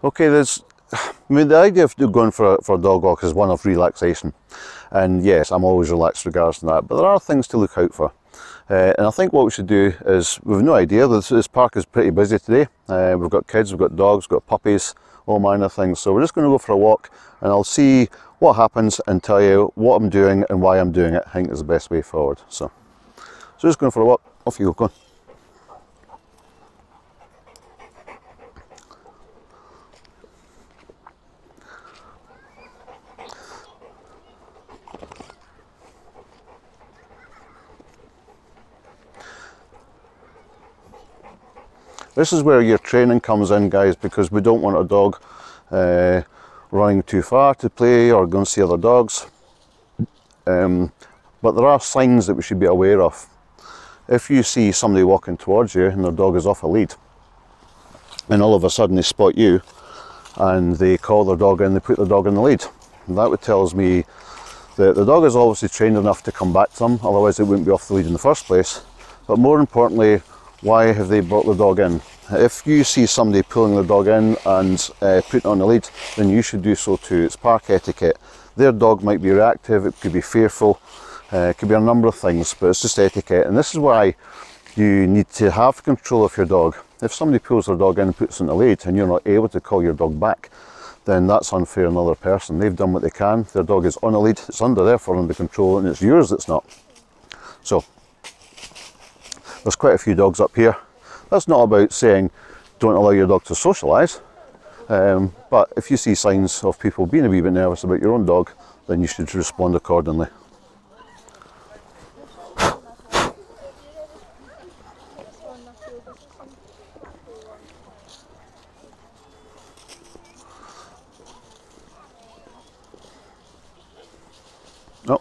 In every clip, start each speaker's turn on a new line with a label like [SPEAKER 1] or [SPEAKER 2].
[SPEAKER 1] Okay, I mean, the idea of going for a dog walk is one of relaxation. And yes, I'm always relaxed regards to that, but there are things to look out for. And I think what we should do is, we've no idea, this park is pretty busy today. We've got kids, we've got dogs, we've got puppies, all manner of things. So we're just going to go for a walk and I'll see what happens and tell you what I'm doing and why I'm doing it. I think is the best way forward. So just going for a walk, off you go, go on. This is where your training comes in, guys, because we don't want a dog running too far to play or go and see other dogs. But there are signs that we should be aware of. If you see somebody walking towards you and their dog is off a lead, and all of a sudden they spot you and they call their dog in, they put their dog in the lead, and that tells me that the dog is obviously trained enough to come back to them, otherwise it wouldn't be off the lead in the first place. But more importantly, why have they brought the dog in? If you see somebody pulling the dog in and putting it on the lead, then you should do so too. It's park etiquette. Their dog might be reactive, it could be fearful, it could be a number of things, but it's just etiquette. And this is why you need to have control of your dog. If somebody pulls their dog in and puts it on the lead and you're not able to call your dog back, then that's unfair on another person. They've done what they can, their dog is on a lead, it's therefore under control, and it's yours that's not. So, there's quite a few dogs up here. That's not about saying don't allow your dog to socialise, but if you see signs of people being a wee bit nervous about your own dog, then you should respond accordingly. No.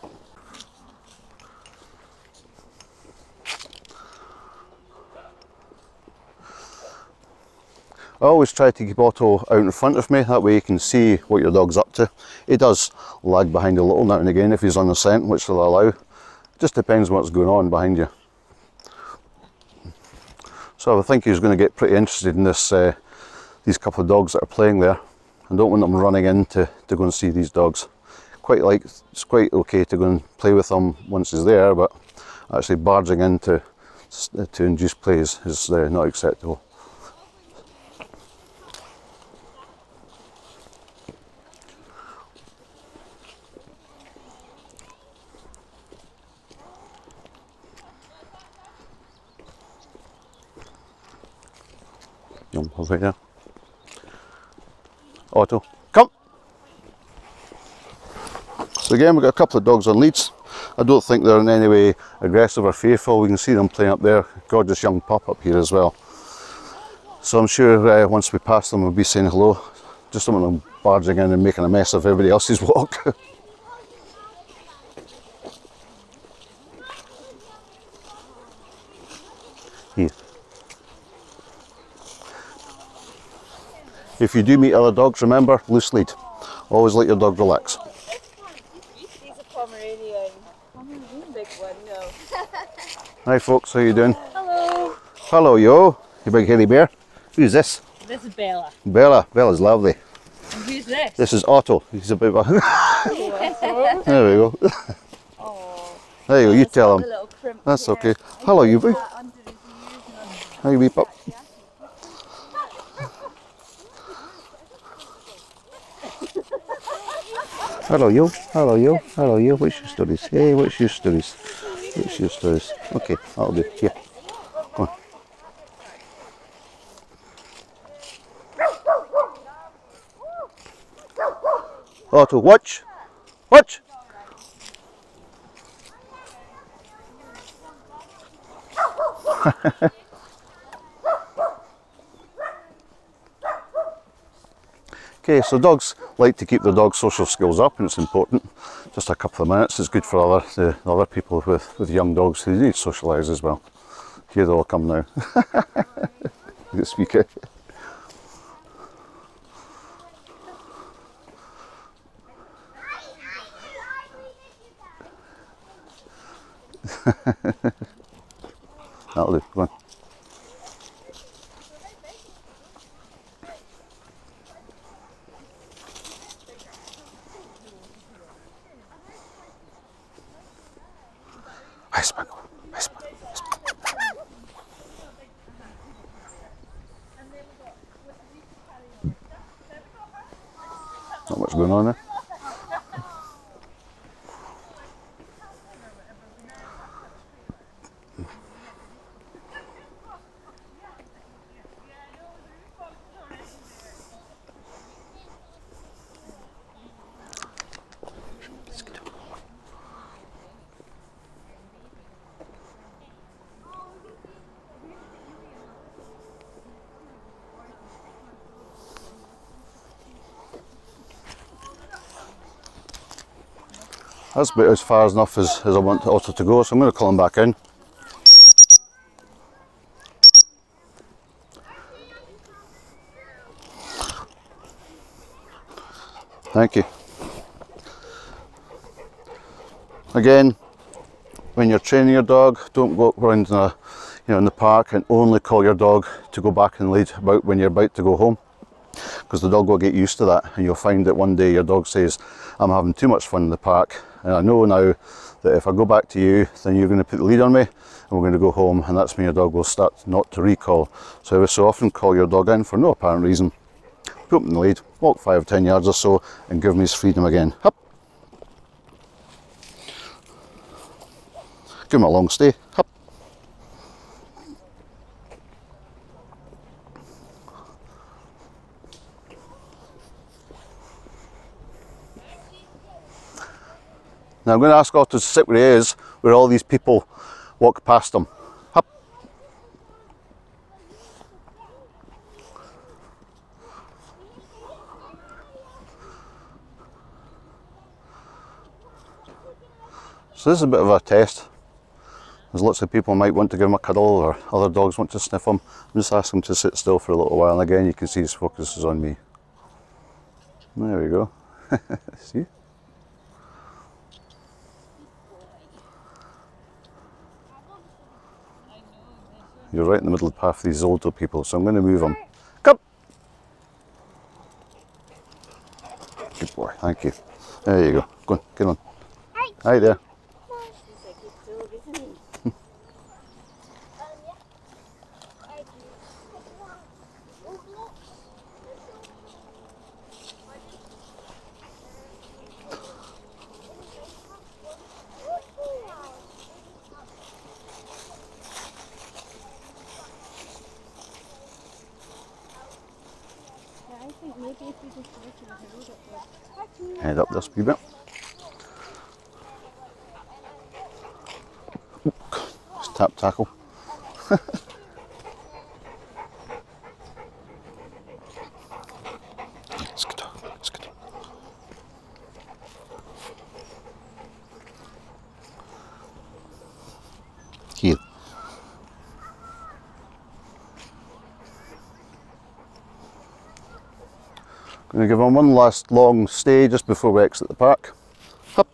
[SPEAKER 1] I always try to keep Otto out in front of me, that way you can see what your dog's up to. He does lag behind a little now and again if he's on the scent, which they'll allow. It just depends what's going on behind you. So I think he's going to get pretty interested in this, these couple of dogs that are playing there. I don't want them running in to go and see these dogs. It's quite okay to go and play with them once he's there, but actually barging in to induce plays is not acceptable. Over here. Otto, come! So again, we've got a couple of dogs on leads. I don't think they're in any way aggressive or fearful. We can see them playing up there. Gorgeous young pup up here as well. So I'm sure once we pass them we'll be saying hello. Just don't want them barging in and making a mess of everybody else's walk. Here. If you do meet other dogs, remember, loose lead. Always let your dog relax.
[SPEAKER 2] He's a Pomeranian. Big one, no.
[SPEAKER 1] Hi folks, how you doing?
[SPEAKER 2] Hello.
[SPEAKER 1] Hello yo, you big hairy bear. Who's this?
[SPEAKER 2] This is Bella.
[SPEAKER 1] Bella. Bella's lovely.
[SPEAKER 2] And who's this?
[SPEAKER 1] This is Otto. He's a bit of a... There we go.
[SPEAKER 2] Oh.
[SPEAKER 1] There you go, you tell him.
[SPEAKER 2] That's
[SPEAKER 1] okay. Hello you big. Hi wee pup. Hello you, hello you, hello you. What's your stories? Hey, what's your stories? What's your stories? Okay, that'll do. Here, come on. Otto, watch, watch. Okay, so dogs like to keep their dog social skills up, and it's important. Just a couple of minutes is good for other people with young dogs who need to socialise as well. Here they all come now. Good speaker. That'll do, come on. going on there. That's about as far enough as I want Otto to go, so I'm going to call him back in. Thank you. Again, when you're training your dog, don't go around in the park and only call your dog to go back and lead about when you're about to go home, because the dog will get used to that, and you'll find that one day your dog says, I'm having too much fun in the park, and I know now that if I go back to you, then you're going to put the lead on me and we're going to go home, and that's when your dog will start not to recall. So every so often call your dog in for no apparent reason, put him in the lead, walk 5 or 10 yards or so and give him his freedom again. Hup. Give him a long stay. Hup. Now I'm going to ask Otto to sit where he is, where all these people walk past him. Hup. So this is a bit of a test. There's lots of people might want to give him a cuddle, or other dogs want to sniff him. I'm just asking him to sit still for a little while, and again you can see his focus is on me. There we go. See? You're right in the middle of the path of these older people, so I'm going to move him. Come! Good boy, thank you. There you go. Go on, get on.
[SPEAKER 2] Hi.
[SPEAKER 1] Hi there.
[SPEAKER 2] I think maybe if we just go to the hill,
[SPEAKER 1] Head up this wee bit. Just tap tackle. Here. Going to give him one last long stay just before we exit the park. Hup.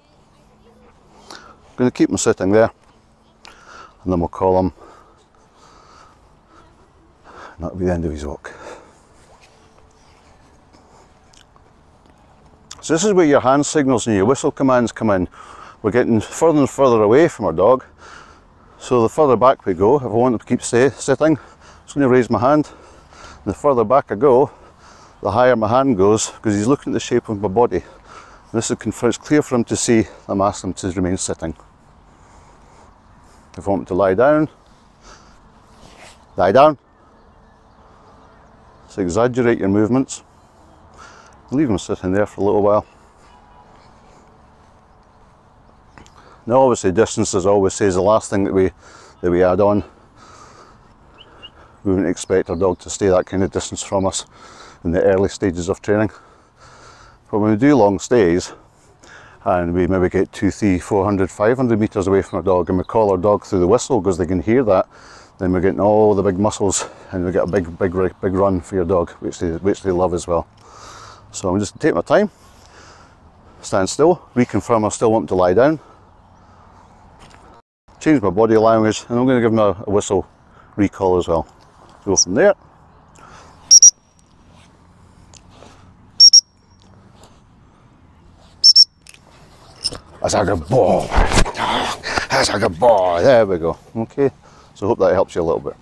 [SPEAKER 1] Going to keep him sitting there, and then we'll call him, and that'll be the end of his walk. So this is where your hand signals and your whistle commands come in. We're getting further and further away from our dog, so the further back we go, if I want him to keep sitting, I'm just going to raise my hand, and the further back I go, the higher my hand goes, because he's looking at the shape of my body. And this is it's clear for him to see I'm asking him to remain sitting. If I want him to lie down, lie down. So exaggerate your movements. Leave him sitting there for a little while. Now obviously distance, as I always say, is the last thing that we add on. We wouldn't expect our dog to stay that kind of distance from us in the early stages of training. But when we do long stays, and we maybe get 200, 300, 400, 500 metres away from our dog, and we call our dog through the whistle because they can hear that, then we're getting all the big muscles, and we get a big run for your dog, which they love as well. So I'm just take my time, stand still, reconfirm I still want him to lie down, change my body language, and I'm going to give him a whistle recall as well. Go from there. That's a good boy. That's a good boy. There we go. Okay, so I hope that helps you a little bit.